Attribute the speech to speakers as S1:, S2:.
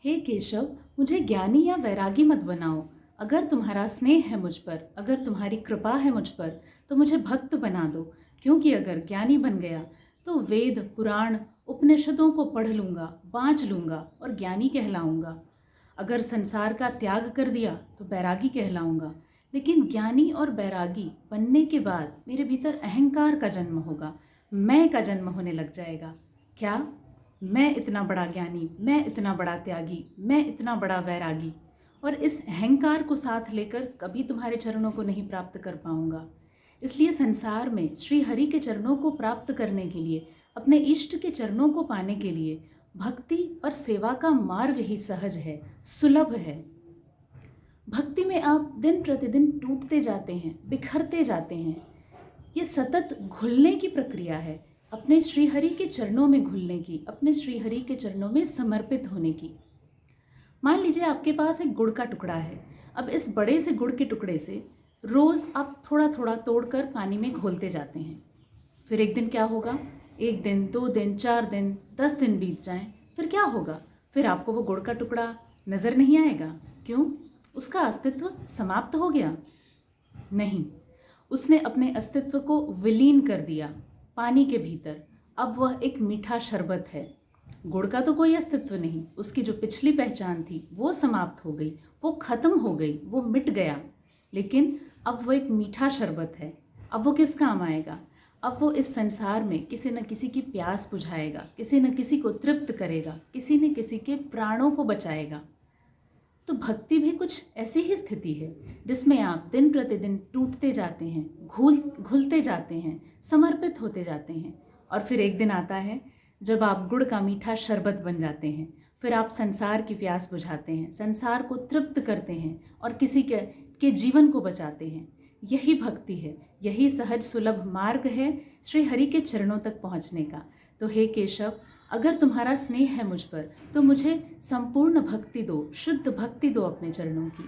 S1: हे केशव, मुझे ज्ञानी या वैरागी मत बनाओ। अगर तुम्हारा स्नेह है मुझ पर, अगर तुम्हारी कृपा है मुझ पर, तो मुझे भक्त बना दो। क्योंकि अगर ज्ञानी बन गया तो वेद, पुराण, उपनिषदों को पढ़ लूँगा, बाँच लूँगा और ज्ञानी कहलाऊँगा। अगर संसार का त्याग कर दिया तो बैरागी कहलाऊँगा। लेकिन ज्ञानी और बैरागी बनने के बाद मेरे भीतर अहंकार का जन्म होगा, मैं का जन्म होने लग जाएगा। क्या मैं इतना बड़ा ज्ञानी, मैं इतना बड़ा त्यागी, मैं इतना बड़ा वैरागी, और इस अहंकार को साथ लेकर कभी तुम्हारे चरणों को नहीं प्राप्त कर पाऊंगा। इसलिए संसार में श्री हरि के चरणों को प्राप्त करने के लिए, अपने इष्ट के चरणों को पाने के लिए भक्ति और सेवा का मार्ग ही सहज है, सुलभ है। भक्ति में आप दिन प्रतिदिन टूटते जाते हैं, बिखरते जाते हैं। ये सतत घुलने की प्रक्रिया है, अपने श्रीहरि के चरणों में घुलने की, अपने श्रीहरि के चरणों में समर्पित होने की। मान लीजिए आपके पास एक गुड़ का टुकड़ा है। अब इस बड़े से गुड़ के टुकड़े से रोज़ आप थोड़ा थोड़ा तोड़कर पानी में घोलते जाते हैं। फिर एक दिन क्या होगा? एक दिन, 2 दिन, 4 दिन, 10 दिन बीत जाएं, फिर क्या होगा? फिर आपको वो गुड़ का टुकड़ा नज़र नहीं आएगा। क्यों? उसका अस्तित्व समाप्त हो गया? नहीं, उसने अपने अस्तित्व को विलीन कर दिया पानी के भीतर। अब वह एक मीठा शरबत है। गुड़ का तो कोई अस्तित्व नहीं, उसकी जो पिछली पहचान थी वो समाप्त हो गई, वो खत्म हो गई, वो मिट गया। लेकिन अब वो एक मीठा शरबत है। अब वो किस काम आएगा? अब वो इस संसार में किसी न किसी की प्यास बुझाएगा, किसी न किसी को तृप्त करेगा, किसी न किसी के प्राणों को बचाएगा। तो भक्ति भी कुछ ऐसी ही स्थिति है जिसमें आप दिन प्रतिदिन टूटते जाते हैं, घुलते जाते हैं, समर्पित होते जाते हैं। और फिर एक दिन आता है जब आप गुड़ का मीठा शरबत बन जाते हैं। फिर आप संसार की प्यास बुझाते हैं, संसार को तृप्त करते हैं और किसी के जीवन को बचाते हैं। यही भक्ति है, यही सहज सुलभ मार्ग है श्री हरि के चरणों तक पहुँचने का। तो हे केशव, अगर तुम्हारा स्नेह है मुझ पर तो मुझे संपूर्ण भक्ति दो, शुद्ध भक्ति दो अपने चरणों की।